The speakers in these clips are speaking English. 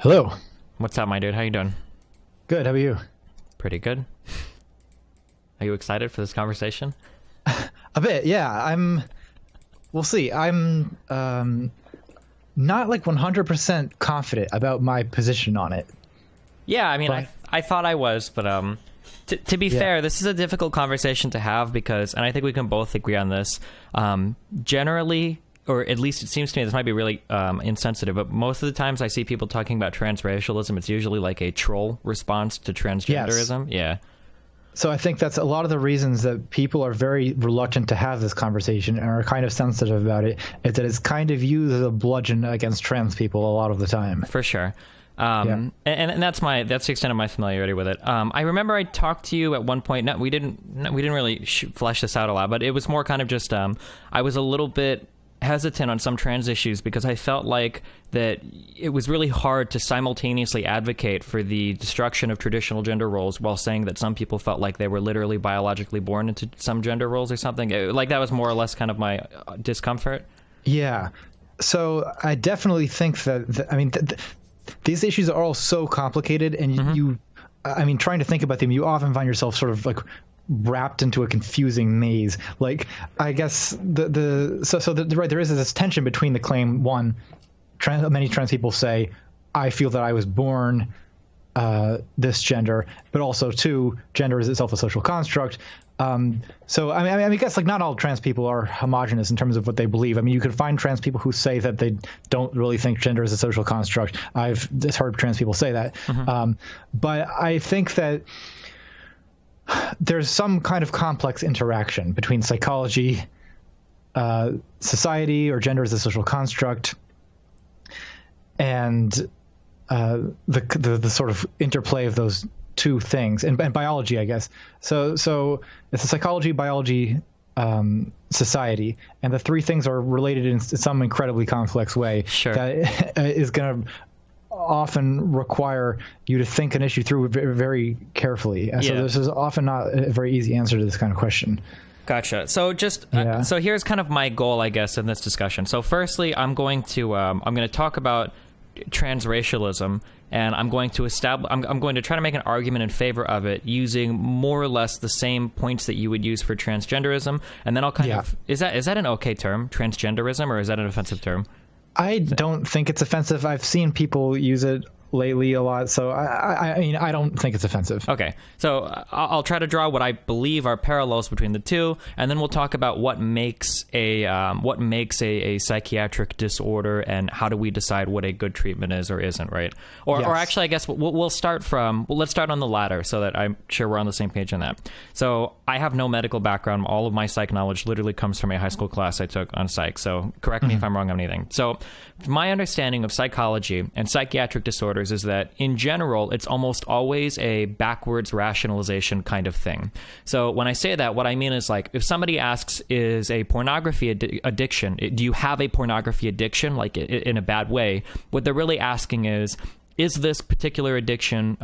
Hello. What's up, my dude? How you doing? Good. How are you? Pretty good. Are you excited for this conversation? A bit, yeah. We'll see. I'm not like 100% confident about my position on it. Yeah, I mean, But- I thought I was, but to be fair, this is a difficult conversation to have because, and I think we can both agree on this, generally, or at least it seems to me this might be really insensitive, but most of the times I see people talking about transracialism, it's usually like a troll response to transgenderism. Yeah. So I think that's a lot of the reasons that people are very reluctant to have this conversation and are kind of sensitive about it, is that it's kind of used as a bludgeon against trans people a lot of the time. For sure. And that's the extent of my familiarity with it. I remember I talked to you at one point. We didn't really flesh this out a lot, but it was more kind of just I was a little bit hesitant on some trans issues because I felt like that it was really hard to simultaneously advocate for the destruction of traditional gender roles while saying that some people felt like they were literally biologically born into some gender roles or something. Like that was more or less kind of my discomfort. Yeah. So I definitely think that, these issues are all so complicated, and trying to think about them, you often find yourself sort of like wrapped into a confusing maze. Like, I guess right, there is this tension between the claim, one, many trans people say, I feel that I was born this gender, but also two, gender is itself a social construct. I guess like not all trans people are homogenous in terms of what they believe. I mean, you could find trans people who say that they don't really think gender is a social construct. I've just heard trans people say that. But I think that there's some kind of complex interaction between psychology, society, or gender as a social construct, and the sort of interplay of those two things, and biology, I guess. So it's a psychology, biology, society, and the three things are related in some incredibly complex way. Sure. That is going to often require you to think an issue through very, very carefully. So this is often not a very easy answer to this kind of question. Gotcha. So so here's kind of my goal, I guess, in this discussion. So firstly, I'm going to talk about transracialism, and I'm going to try to make an argument in favor of it using more or less the same points that you would use for transgenderism, and then I'll is that an okay term, transgenderism, or is that an offensive term? I don't think it's offensive. I've seen people use it lately a lot, so I don't think it's offensive. Okay, so I'll try to draw what I believe are parallels between the two, and then we'll talk about what makes a psychiatric disorder and how do we decide what a good treatment is or isn't, right? Or actually, I guess let's start on the latter so that I'm sure we're on the same page on that. So I have no medical background. All of my psych knowledge literally comes from a high school class I took on psych, so correct me if I'm wrong on anything. So my understanding of psychology and psychiatric disorders is that in general, it's almost always a backwards rationalization kind of thing. So when I say that, what I mean is like if somebody asks, is a pornography addiction, do you have a pornography addiction, like in a bad way? What they're really asking is this particular addiction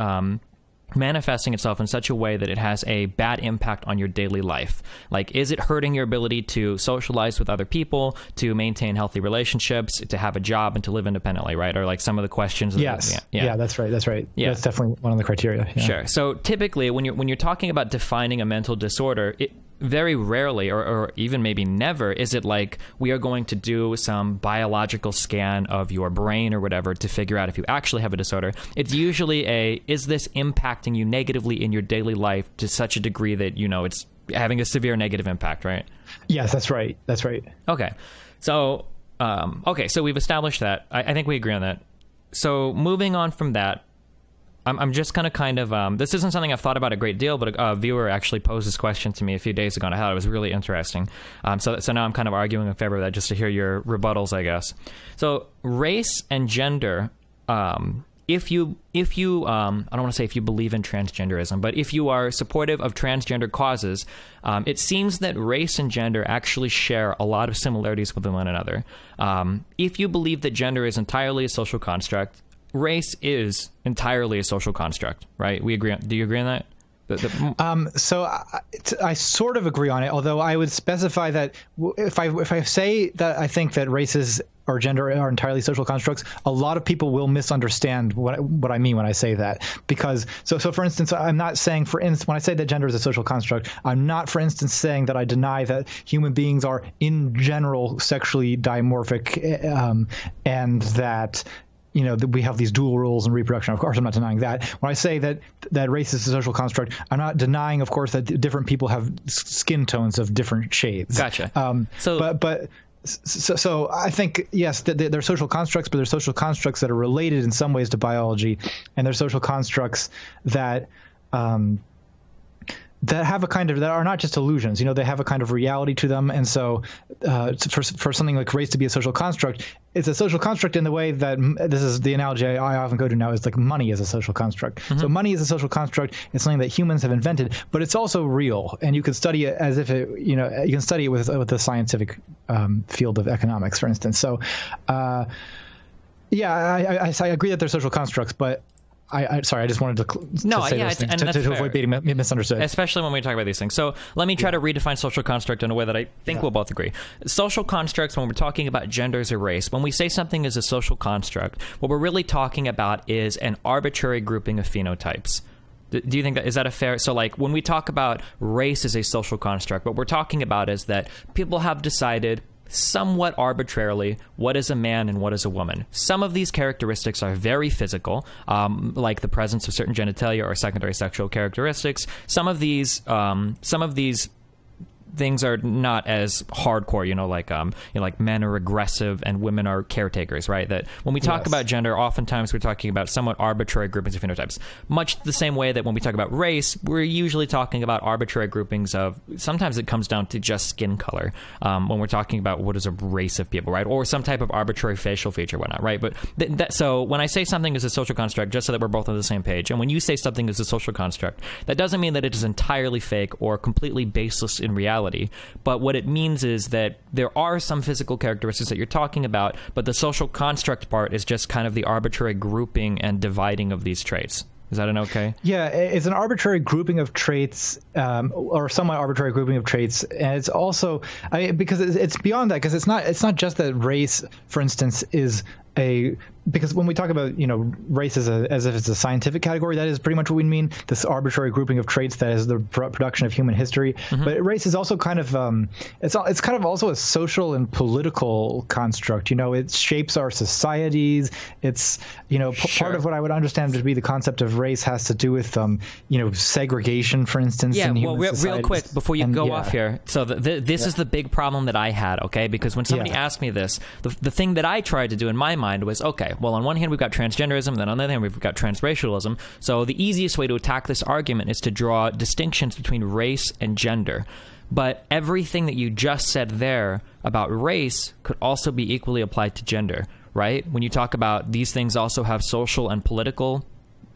manifesting itself in such a way that it has a bad impact on your daily life? Like, is it hurting your ability to socialize with other people, to maintain healthy relationships, to have a job, and to live independently, right? Or like some of the questions. Yes. Yeah, that's right. Yeah. That's definitely one of the criteria. Yeah. Sure. So typically when you're talking about defining a mental disorder, it very rarely, or even maybe never, is it like we are going to do some biological scan of your brain or whatever to figure out if you actually have a disorder. It's usually is this impacting you negatively in your daily life to such a degree that, it's having a severe negative impact, right? Yes, that's right. Okay. So, so we've established that. I think we agree on that. So moving on from that, I'm just going to kind of, this isn't something I've thought about a great deal, but a viewer actually posed this question to me a few days ago, and I thought it was really interesting. So now I'm kind of arguing in favor of that just to hear your rebuttals, I guess. So race and gender, if you I don't want to say if you believe in transgenderism, but if you are supportive of transgender causes, it seems that race and gender actually share a lot of similarities with one another. If you believe that gender is entirely a social construct, race is entirely a social construct, right? We agree. Do you agree on that? So I sort of agree on it, although I would specify that if I say that I think that race is or gender are entirely social constructs, a lot of people will misunderstand what I mean when I say that. Because so for instance, I'm not saying, for instance, when I say that gender is a social construct, I'm not, for instance, saying that I deny that human beings are in general sexually dimorphic, and that that we have these dual roles in reproduction. Of course, I'm not denying that. When I say that race is a social construct, I'm not denying, of course, that different people have skin tones of different shades. Gotcha. So I think, yes, they're social constructs, but they're social constructs that are related in some ways to biology, and they're social constructs that that have that are not just illusions. They have a kind of reality to them. And so for something like race to be a social construct, it's a social construct in the way that, this is the analogy I often go to now, is like money is a social construct. Mm-hmm. So money is a social construct. It's something that humans have invented, but it's also real. And you could study it as if it, you can study it with the scientific field of economics, for instance. So, I agree that they're social constructs, but sorry, I just wanted to say those things to avoid being misunderstood. Especially when we talk about these things. So let me try to redefine social construct in a way that I think we'll both agree. Social constructs, when we're talking about genders or race, when we say something is a social construct, what we're really talking about is an arbitrary grouping of phenotypes. Do you think is that a fair? So like when we talk about race as a social construct, what we're talking about is that people have decided somewhat arbitrarily what is a man and what is a woman. Some of these characteristics are very physical, like the presence of certain genitalia or secondary sexual characteristics. Some of these things are not as hardcore, like men are aggressive and women are caretakers, right? That when we talk about gender, oftentimes we're talking about somewhat arbitrary groupings of phenotypes. Much the same way that when we talk about race, we're usually talking about arbitrary groupings of, sometimes it comes down to just skin color, when we're talking about what is a race of people, right? Or some type of arbitrary facial feature, whatnot, right? But so when I say something is a social construct, just so that we're both on the same page, and when you say something is a social construct, that doesn't mean that it is entirely fake or completely baseless in reality. But what it means is that there are some physical characteristics that you're talking about, but the social construct part is just kind of the arbitrary grouping and dividing of these traits. Is that an okay? Yeah, it's an arbitrary grouping of traits, or somewhat arbitrary grouping of traits, and it's also because it's beyond that, because it's not just that race, for instance, is because when we talk about race as if it's a scientific category, that is pretty much what we mean. This arbitrary grouping of traits that is the production of human history. Mm-hmm. But race is also kind of it's kind of also a social and political construct. It shapes our societies. It's part of what I would understand to be the concept of race has to do with segregation, for instance. Yeah. In human real quick before you go off here. So this is the big problem that I had. Okay, because when somebody asked me this, the thing that I tried to do in my mind was, okay, well, on one hand, we've got transgenderism, then on the other hand, we've got transracialism. So the easiest way to attack this argument is to draw distinctions between race and gender. But everything that you just said there about race could also be equally applied to gender, right? When you talk about these things also have social and political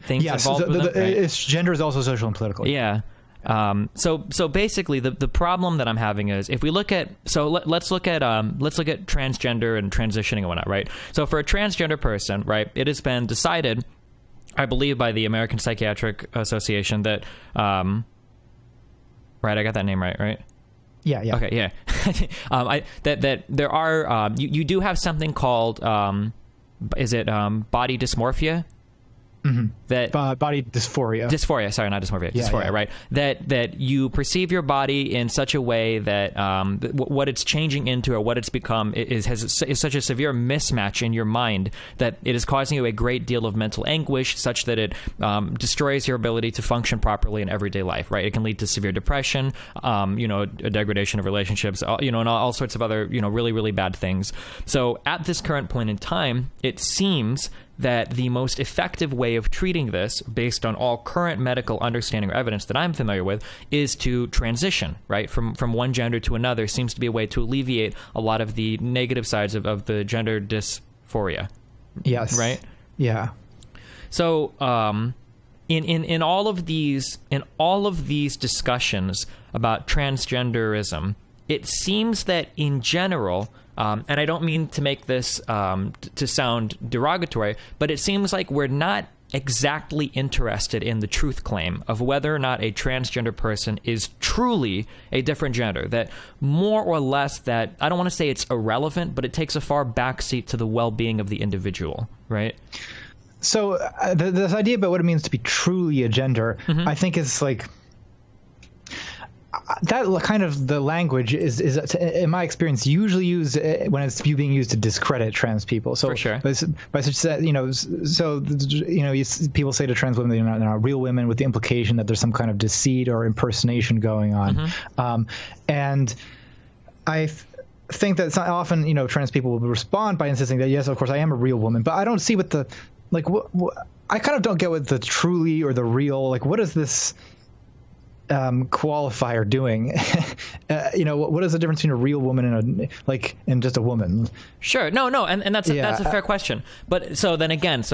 things involved with them, right? Gender is also social and political. Yeah. So basically the problem that I'm having is if we look at, let's look at transgender and transitioning and whatnot, right? So for a transgender person, right, it has been decided, I believe by the American Psychiatric Association that, right, I got that name right? Yeah. Okay, yeah. That there are, you do have something called, is it body dysmorphia? Mm-hmm. That body dysphoria. Dysphoria, sorry, not dysmorphia. Dysphoria, right? That you perceive your body in such a way that what it's changing into or what it's become is such a severe mismatch in your mind that it is causing you a great deal of mental anguish, such that it destroys your ability to function properly in everyday life, right? It can lead to severe depression, a degradation of relationships, and all sorts of other, really, really bad things. So at this current point in time, it seems that the most effective way of treating this, based on all current medical understanding or evidence that I'm familiar with, is to transition, right? From one gender to another seems to be a way to alleviate a lot of the negative sides of the gender dysphoria. Yes. Right? Yeah. So, in all of these discussions about transgenderism, it seems that in general, and I don't mean to make this to sound derogatory, but it seems like we're not exactly interested in the truth claim of whether or not a transgender person is truly a different gender, that more or less that, I don't want to say it's irrelevant, but it takes a far backseat to the well-being of the individual, right? So this idea about what it means to be truly a gender, I think is like, that kind of the language is in my experience usually used when it's being used to discredit trans people. So, for sure. By such that, people say to trans women they're not real women, with the implication that there's some kind of deceit or impersonation going on. And I think that often, trans people will respond by insisting that, yes, of course, I am a real woman, but I don't see what the, like, I kind of don't get what the truly or the real, like, what is this qualifier doing? What is the difference between a real woman and just a woman? Sure. No, and that's a fair question. But so then again,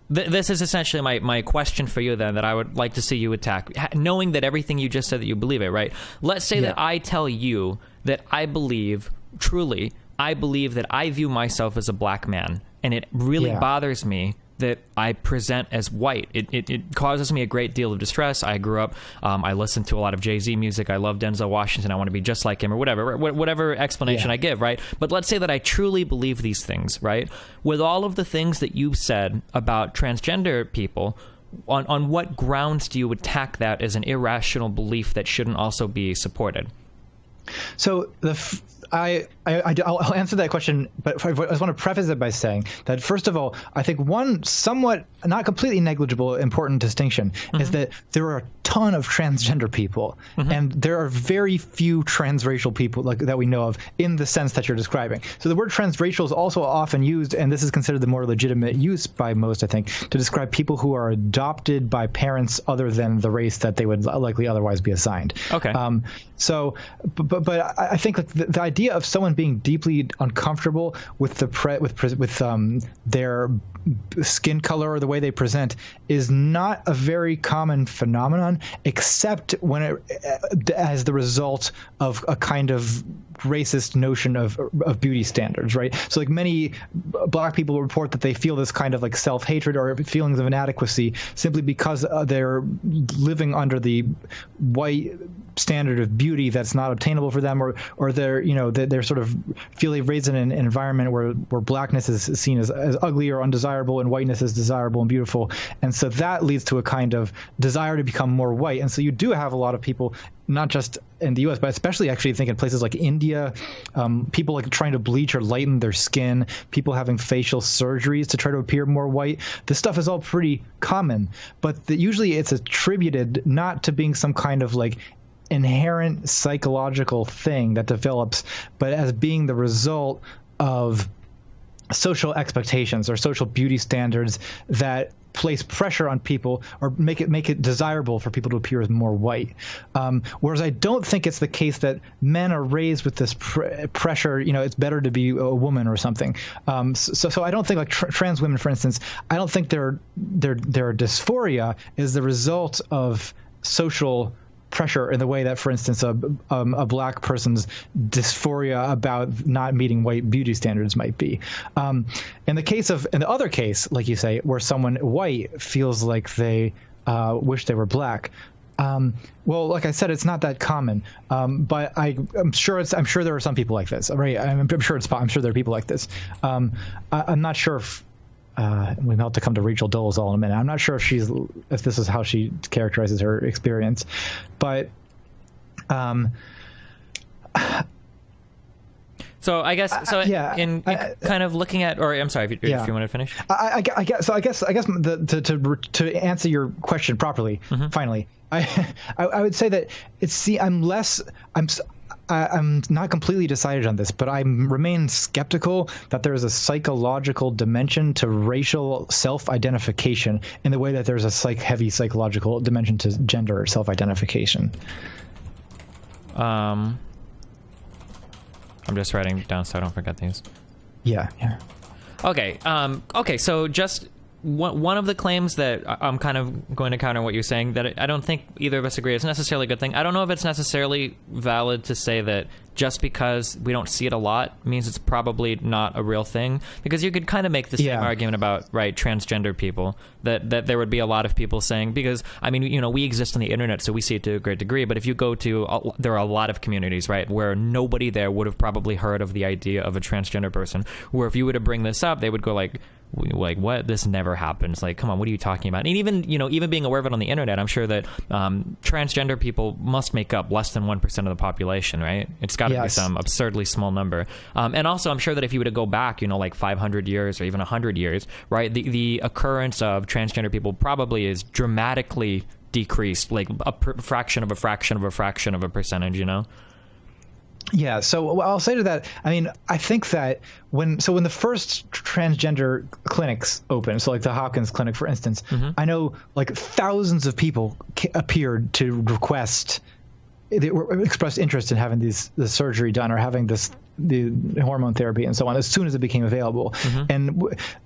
this is essentially my question for you then, that I would like to see you attack, knowing that everything you just said that you believe it, right? Let's say that I tell you that I believe that I view myself as a black man, and it really bothers me that I present as white. It causes me a great deal of distress. I grew up, I listened to a lot of Jay-Z music. I love Denzel Washington. I want to be just like him, or whatever explanation I give, right? But let's say that I truly believe these things, right? With all of the things that you've said about transgender people, on what grounds do you attack that as an irrational belief that shouldn't also be supported? So I'll answer that question, but I just want to preface it by saying that, first of all, I think one somewhat not completely negligible important distinction is that there are a ton of transgender people, and there are very few transracial people that we know of in the sense that you're describing. So the word transracial is also often used, and this is considered the more legitimate use by most, I think, to describe people who are adopted by parents other than the race that they would likely otherwise be assigned. Okay. But I think the idea of someone being deeply uncomfortable with their skin color or the way they present is not a very common phenomenon, except when as the result of a kind of racist notion of beauty standards, right? So like many black people report that they feel this kind of like self-hatred or feelings of inadequacy simply because they're living under the white standard of beauty that's not obtainable for them, or they're sort of feel they've raised in an environment where blackness is seen as ugly or undesirable and whiteness is desirable and beautiful. And so that leads to a kind of desire to become more white. And so you do have a lot of people, not just in the US, but especially actually I think in places like India, people like trying to bleach or lighten their skin, people having facial surgeries to try to appear more white. This stuff is all pretty common, but usually it's attributed not to being some kind of like inherent psychological thing that develops, but as being the result of social expectations or social beauty standards that place pressure on people or make it desirable for people to appear as more white. Whereas I don't think it's the case that men are raised with this pressure, it's better to be a woman or something. So I don't think like trans women, for instance, I don't think their dysphoria is the result of social pressure in the way that, for instance, a black person's dysphoria about not meeting white beauty standards might be. In the other case, like you say, where someone white feels like they wish they were black. Well, like I said, it's not that common, but I'm sure there are some people like this. Right? I'm sure there are people like this. I'm not sure if. We have to come to Rachel Dolezal in a minute. I'm not sure if this is how she characterizes her experience, but so I guess in kind of looking at, or I'm sorry if you want to finish. I guess to answer your question properly, finally, I would say that I'm not completely decided on this, but I remain skeptical that there is a psychological dimension to racial self-identification in the way that there's a heavy psychological dimension to gender self-identification. I'm just writing down so I don't forget these. Yeah. Okay. So just one of the claims that I'm kind of going to counter what you're saying, that I don't think either of us agree it's necessarily a good thing. I don't know if it's necessarily valid to say that just because we don't see it a lot means it's probably not a real thing, because you could kind of make the same argument about, right, transgender people, that there would be a lot of people saying, because, I mean, you know, we exist on the internet, so we see it to a great degree, but if you go to, there are a lot of communities, right, where nobody there would have probably heard of the idea of a transgender person, where if you were to bring this up, they would go like, what? This never happens. Like, come on, what are you talking about? And even, you know, even being aware of it on the internet, I'm sure that transgender people must make up less than 1% of the population, right? It's got to be some absurdly small number. And also, I'm sure that if you were to go back, you know, like 500 years or even 100 years, right, the occurrence of transgender people probably is dramatically decreased, like a fraction of a fraction of a fraction of a percentage, you know? Yeah, so I'll say to that, I mean, I think that when the first transgender clinics opened, so like the Hopkins Clinic, for instance, I know like thousands of people appeared to request, they expressed interest in having the surgery done or having the hormone therapy and so on as soon as it became available. And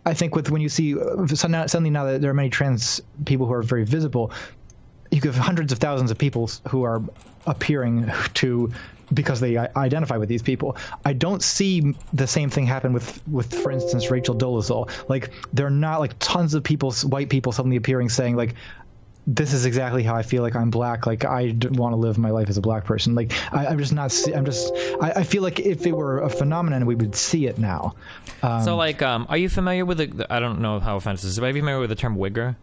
I think when you see suddenly now that there are many trans people who are very visible, you have hundreds of thousands of people who are appearing because they identify with these people. I don't see the same thing happen with for instance, Rachel Dolezal. Like, there are not like tons of people, white people, suddenly appearing saying like, this is exactly how I feel, like I'm black, like I want to live my life as a black person. Like I feel like if it were a phenomenon, we would see it now. So like, are you familiar with I don't know how offensive this is, but are you familiar with the term wigger?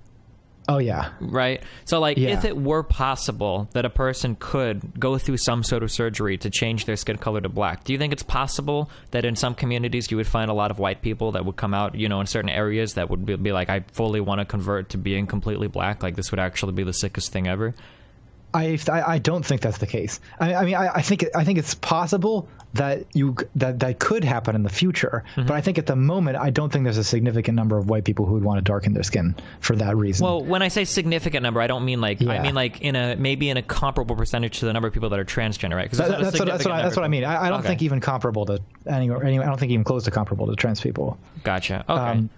Oh, yeah. Right? So, like, if it were possible that a person could go through some sort of surgery to change their skin color to black, do you think it's possible that in some communities you would find a lot of white people that would come out, you know, in certain areas that would be like, I fully want to convert to being completely black? Like, this would actually be the sickest thing ever? I don't think that's the case. I think it's possible that that could happen in the future, but I think at the moment I don't think there's a significant number of white people who would want to darken their skin for that reason. Well, when I say significant number, I don't mean like I mean like maybe in a comparable percentage to the number of people that are transgender, right? That's what I mean. I don't think even comparable to I don't think even close to comparable to trans people. Gotcha. Okay.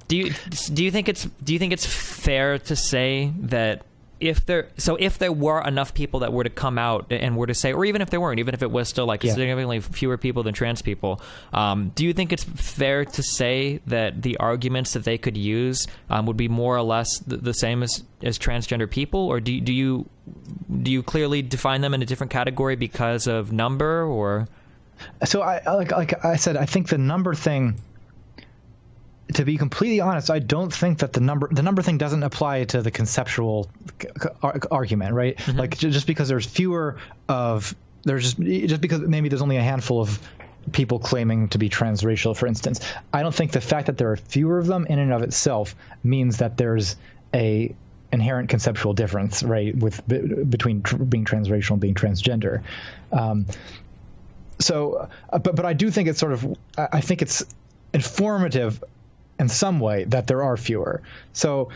Do you think it's fair to say that if there were enough people that were to come out and were to say, or even if there weren't, even if it was still like significantly fewer people than trans people, do you think it's fair to say that the arguments that they could use would be more or less the same as transgender people, or do you clearly define them in a different category because of number, or? So like I said, I think the number thing, to be completely honest, I don't think that the number thing doesn't apply to the conceptual argument, right? Like just because there's just because maybe there's only a handful of people claiming to be transracial, for instance, I don't think the fact that there are fewer of them in and of itself means that there's a inherent conceptual difference, right, between being transracial and being transgender. But I do think it's I think it's informative in some way that there are fewer. So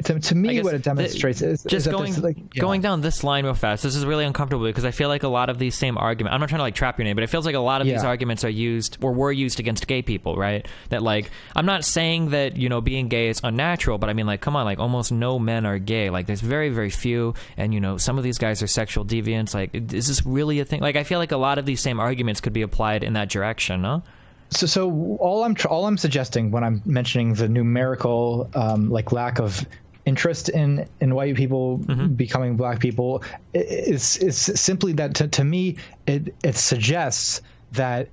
to me, what it demonstrates is just going down this line real fast. This is really uncomfortable because I feel like a lot of these same arguments, I'm not trying to like trap your name, but it feels like a lot of these arguments are used or were used against gay people, right? That like, I'm not saying that, you know, being gay is unnatural, but I mean, like, come on, like almost no men are gay. Like there's very, very few. And, you know, some of these guys are sexual deviants. Like, is this really a thing? Like, I feel like a lot of these same arguments could be applied in that direction, no? So all I'm suggesting when I'm mentioning the numerical like lack of interest in white people becoming black people is simply that to me it suggests that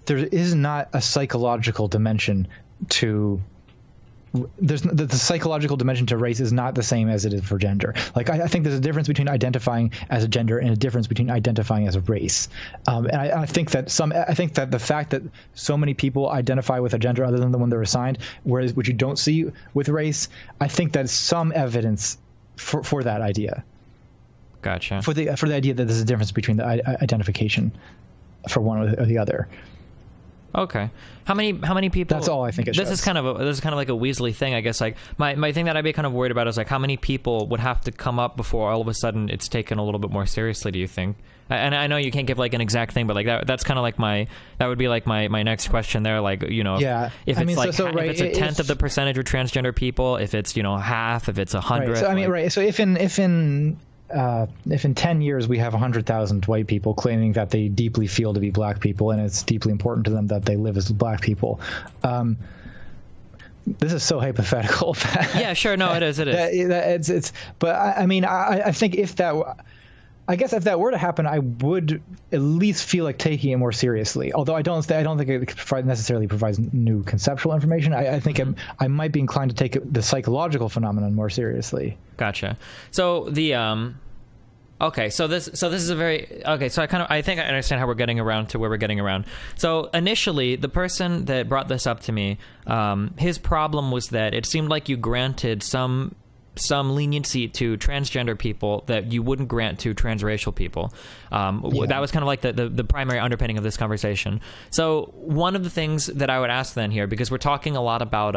there is not a psychological dimension to. The psychological dimension to race is not the same as it is for gender. Like I think there's a difference between identifying as a gender and a difference between identifying as a race. And I think that the fact that so many people identify with a gender other than the one they're assigned, which you don't see with race, I think that's some evidence for that idea. Gotcha. For the idea that there's a difference between the identification for one or the other. Okay. How many people? That's all I think it this shows. is kind of like a Weasley thing, I guess. Like my thing that I'd be kind of worried about is like how many people would have to come up before all of a sudden it's taken a little bit more seriously, do you think? And I know you can't give like an exact thing, but like that's kind of like that would be like my next question there. Like, you know, yeah. if it's if it's a tenth of the percentage of transgender people, if it's, you know, half, if it's 100. Right. So I mean, right. So if in 10 years we have 100,000 white people claiming that they deeply feel to be black people and it's deeply important to them that they live as black people, this is so hypothetical. Yeah, sure. No, it is. It's. But I mean, I think if that were to happen, I would at least feel like taking it more seriously. Although I don't think it necessarily provides new conceptual information. I think I might be inclined to take the psychological phenomenon more seriously. Gotcha. So the okay, so this is a very okay. So I think I understand how we're getting around to where we're getting around. So initially, the person that brought this up to me, his problem was that it seemed like you granted some leniency to transgender people that you wouldn't grant to transracial people. That was kind of like the primary underpinning of this conversation. So one of the things that I would ask then here, because we're talking a lot about,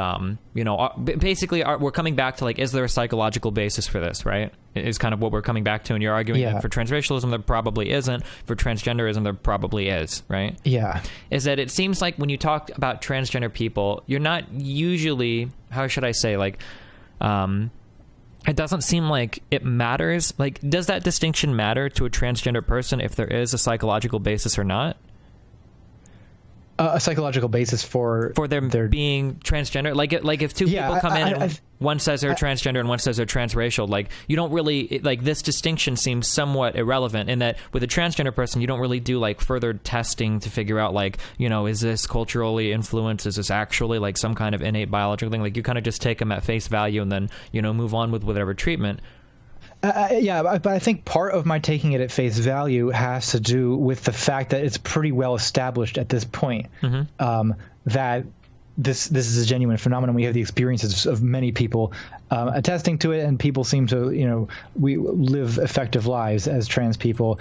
you know, basically we're coming back to like, is there a psychological basis for this, right? Is kind of what we're coming back to. And you're arguing that for transracialism, there probably isn't. For transgenderism, there probably is, right? Yeah. Is that it seems like when you talk about transgender people, you're not usually, how should I say, like, it doesn't seem like it matters. Like, does that distinction matter to a transgender person if there is a psychological basis or not? A psychological basis for their being transgender. Like if two people come in and one says they're transgender and one says they're transracial, like you don't really like this distinction seems somewhat irrelevant in that with a transgender person you don't really do like further testing to figure out like, you know, is this culturally influenced? Is this actually like some kind of innate biological thing? Like you kind of just take them at face value and then, you know, move on with whatever treatment. Yeah, but I think part of my taking it at face value has to do with the fact that it's pretty well established at this point that this is a genuine phenomenon. We have the experiences of many people attesting to it, and people seem to, you know, we live effective lives as trans people.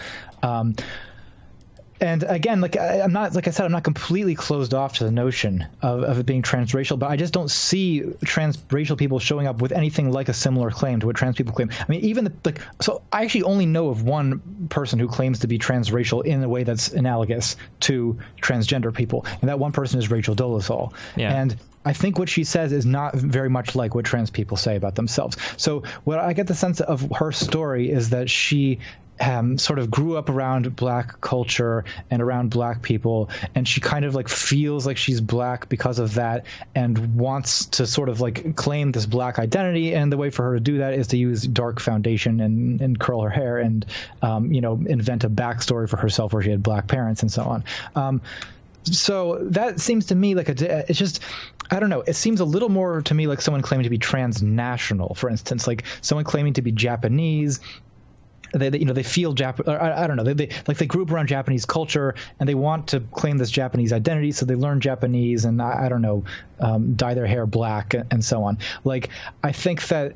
And again, like I'm not completely closed off to the notion of it being transracial, but I just don't see transracial people showing up with anything like a similar claim to what trans people claim. I mean, even so I actually only know of one person who claims to be transracial in a way that's analogous to transgender people, and that one person is Rachel Dolezal. Yeah. And I think what she says is not very much like what trans people say about themselves. So what I get the sense of her story is that she sort of grew up around black culture and around black people, and she kind of like feels like she's black because of that and wants to sort of like claim this black identity, and the way for her to do that is to use dark foundation and curl her hair and you know, invent a backstory for herself where she had black parents and so on. So that seems to me like it's just, I don't know. It seems a little more to me like someone claiming to be transnational, for instance, like someone claiming to be Japanese. They you know, they feel I don't know. They grew up around Japanese culture and they want to claim this Japanese identity, so they learn Japanese and I don't know, dye their hair black and so on. Like I think that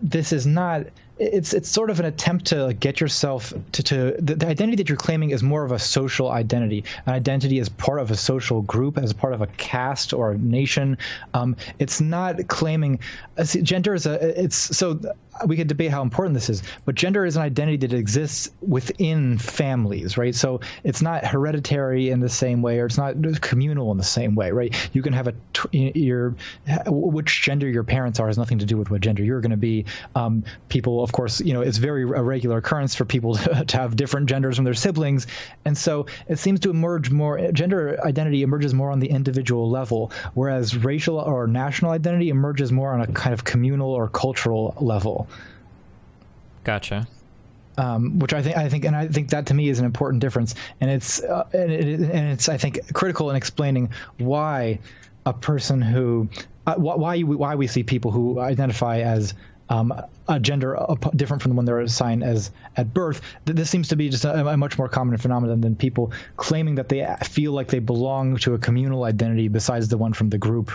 this is not. It's sort of an attempt to get yourself to the identity that you're claiming is more of a social identity, an identity as part of a social group, as part of a caste or a nation. It's not claiming gender is so we could debate how important this is, but gender is an identity that exists within families, right? So it's not hereditary in the same way, or it's not communal in the same way, right? You can have which gender your parents are has nothing to do with what gender you're going to be. People, of course, you know, it's very a regular occurrence for people to have different genders from their siblings. And so it seems to emerge more, gender identity emerges more on the individual level, whereas racial or national identity emerges more on a kind of communal or cultural level. Gotcha. Which I think that to me is an important difference, and it's I think critical in explaining why a person who why we see people who identify as a gender different from the one they're assigned as at birth. This seems to be just a much more common phenomenon than people claiming that they feel like they belong to a communal identity besides the one from the group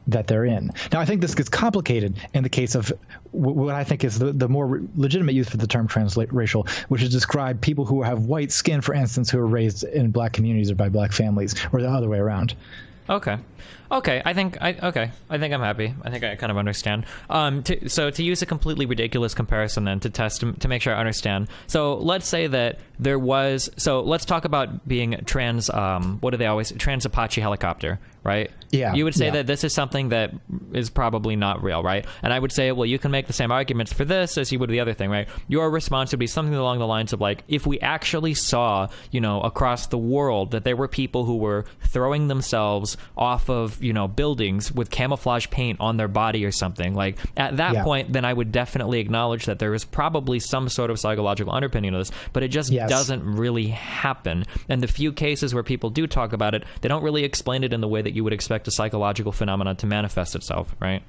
that they're in. Now, I think this gets complicated in the case of what I think is the more legitimate use for the term transracial, which is describe people who have white skin, for instance, who are raised in black communities or by black families, or the other way around. Okay. I think I'm happy. I think I kind of understand. So to use a completely ridiculous comparison then to make sure I understand. So let's say that there was, so let's talk about being trans, trans Apache helicopter, right? Yeah. You would say that this is something that is probably not real, right? And I would say, well, you can make the same arguments for this as you would the other thing, right? Your response would be something along the lines of like, if we actually saw, across the world that there were people who were throwing themselves off of, buildings with camouflage paint on their body or something, like at that point, then I would definitely acknowledge that there is probably some sort of psychological underpinning to this, but it just doesn't really happen. And the few cases where people do talk about it, they don't really explain it in the way that you would expect a psychological phenomenon to manifest itself, right?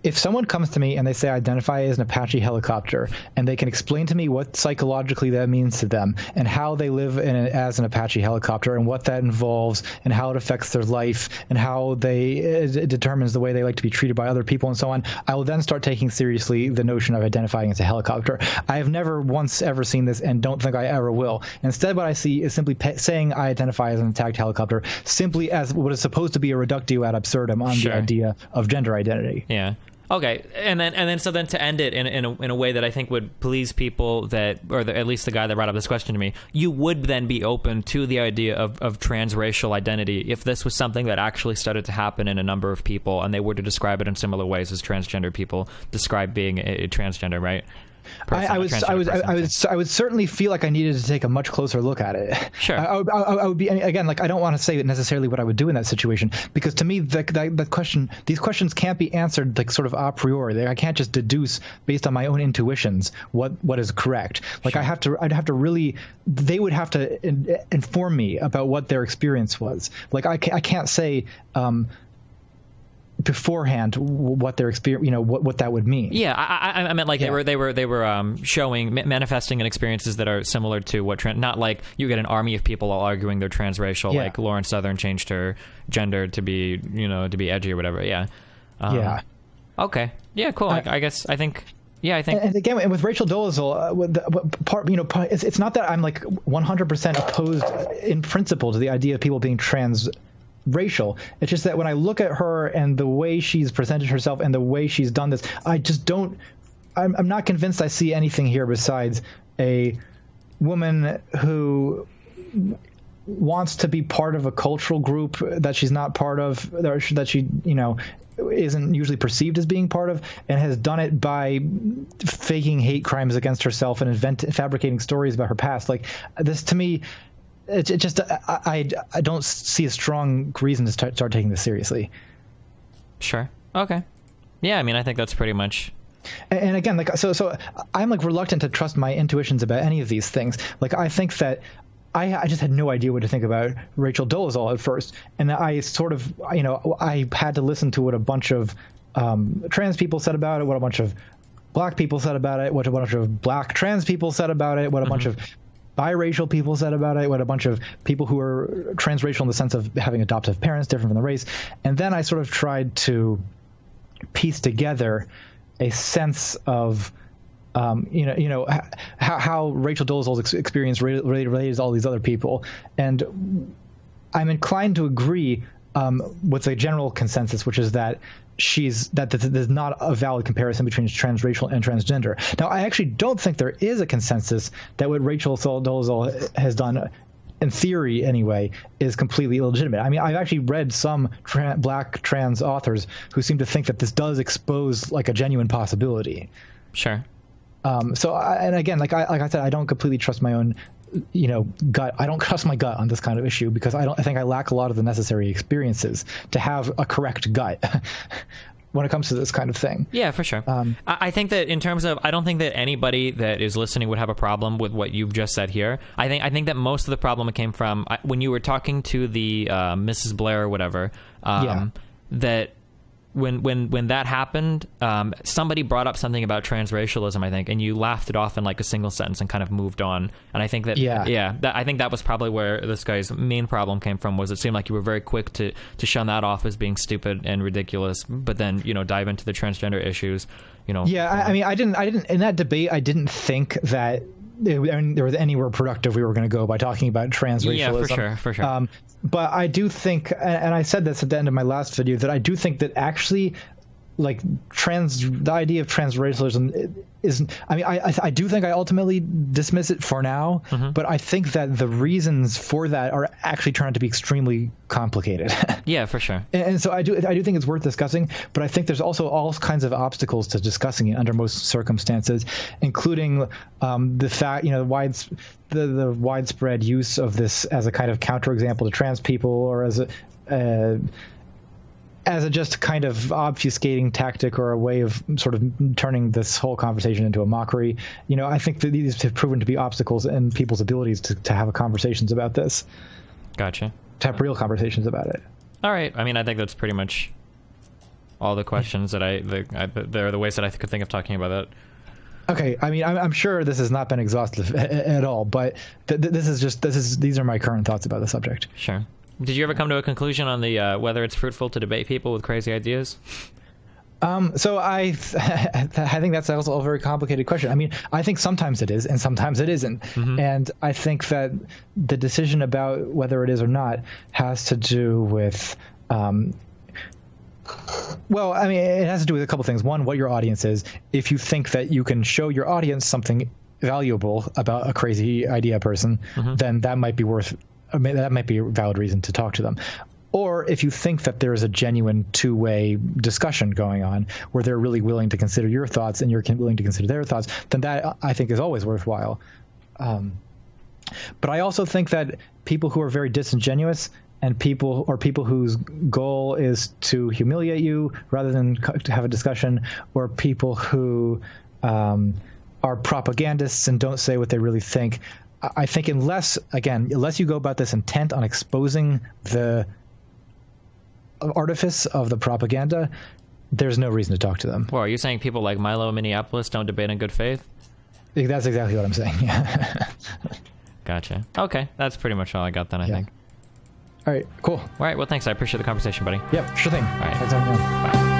If someone comes to me and they say identify as an Apache helicopter, and they can explain to me what psychologically that means to them and how they live as an Apache helicopter and what that involves and how it affects their life and how it determines the way they like to be treated by other people and so on, I will then start taking seriously the notion of identifying as a helicopter. I have never once ever seen this and don't think I ever will. Instead, what I see is simply saying I identify as an attacked helicopter simply as what is supposed to be a reductio ad absurdum on the idea of gender identity. Yeah. Okay, and then to end it in a way that I think would please people at least the guy that brought up this question to me, you would then be open to the idea of transracial identity if this was something that actually started to happen in a number of people and they were to describe it in similar ways as transgender people describe being a transgender, right? I would certainly feel like I needed to take a much closer look at it. Sure. I would be, again, like I don't want to say necessarily what I would do in that situation, because to me these questions can't be answered like sort of a priori. I can't just deduce based on my own intuitions what is correct. Like sure. They would have to inform me about what their experience was. Like I can't say beforehand what their experience, what that would mean. Yeah, I meant like they were showing manifesting in experiences that are similar to what not like you get an army of people all arguing they're transracial, like Lauren Southern changed her gender to be to be edgy or whatever. Yeah. Okay. Yeah. Cool. I guess I think. Yeah, I think. And again, with Rachel Dolezal, it's not that I'm like 100% opposed in principle to the idea of people being transracial. It's just that when I look at her and the way she's presented herself and the way she's done this, I just don't. I'm not convinced I see anything here besides a woman who wants to be part of a cultural group that she's not part of, that she isn't usually perceived as being part of, and has done it by faking hate crimes against herself and fabricating stories about her past. Like this, to me, it just I don't see a strong reason to start taking this seriously. Sure. Okay. Yeah, I mean, I think that's pretty much. And again, like so I'm like reluctant to trust my intuitions about any of these things. Like I think that I just had no idea what to think about Rachel Dolezal at first, and I sort of I had to listen to what a bunch of trans people said about it, what a bunch of black people said about it, what a bunch of black trans people said about it, what a bunch of biracial people said about it, what a bunch of people who are transracial in the sense of having adoptive parents different from the race, and then I sort of tried to piece together a sense of how Rachel Dolezal's experience related to all these other people, and I'm inclined to agree with the general consensus, which is that there's not a valid comparison between transracial and transgender. Now, I actually don't think there is a consensus that what Rachel Dolezal has done, in theory anyway, is completely illegitimate. I mean, I've actually read some black trans authors who seem to think that this does expose like a genuine possibility. Sure. And again, like I said, I don't completely trust my own, gut. I don't trust my gut on this kind of issue because I think I lack a lot of the necessary experiences to have a correct gut when it comes to this kind of thing. Yeah, for sure. I think that in terms of, I don't think that anybody that is listening would have a problem with what you've just said here. I think that most of the problem came from when you were talking to the Mrs. Blair or whatever, that when that happened, somebody brought up something about transracialism, I think, and you laughed it off in like a single sentence and kind of moved on. And I think that, I think that was probably where this guy's main problem came from, was it seemed like you were very quick to shun that off as being stupid and ridiculous, but then, dive into the transgender issues, Yeah, I mean, I didn't, in that debate, I didn't think that there was anywhere productive we were going to go by talking about transracialism. Yeah, for sure. But I do think, and I said this at the end of my last video, that I do think that actually, like, the idea of transracialism isn't, I mean, I do think I ultimately dismiss it for now, but I think that the reasons for that are actually trying to be extremely complicated. Yeah, for sure. And so I do think it's worth discussing, but I think there's also all kinds of obstacles to discussing it under most circumstances, including the fact, the widespread use of this as a kind of counterexample to trans people, or as a just kind of obfuscating tactic, or a way of sort of turning this whole conversation into a mockery. I think that these have proven to be obstacles in people's abilities to have conversations about this. Gotcha. To have real conversations about it. All right. I mean, I think that's pretty much all the questions that they're the ways that I could think of talking about that. Okay. I mean, I'm sure this has not been exhaustive at all, but these are my current thoughts about the subject. Sure. Did you ever come to a conclusion on the whether it's fruitful to debate people with crazy ideas? So I think that's also a very complicated question. I mean, I think sometimes it is and sometimes it isn't. And I think that the decision about whether it is or not has to do with, well, I mean, it has to do with a couple things. One, what your audience is. If you think that you can show your audience something valuable about a crazy idea person, then that might be a valid reason to talk to them. Or if you think that there is a genuine two-way discussion going on where they're really willing to consider your thoughts and you're willing to consider their thoughts, then that, I think, is always worthwhile. But I also think that people who are very disingenuous and people whose goal is to humiliate you rather than to have a discussion, or people who are propagandists and don't say what they really think, I think unless you go about this intent on exposing the artifice of the propaganda, there's no reason to talk to them. Well, are you saying people like Milo in Minneapolis don't debate in good faith? That's exactly what I'm saying. Yeah. Gotcha. Okay, that's pretty much all I got then, I think. All right, cool. All right, well, thanks. I appreciate the conversation, buddy. Yep, sure thing. All right. Thanks, everyone. Bye.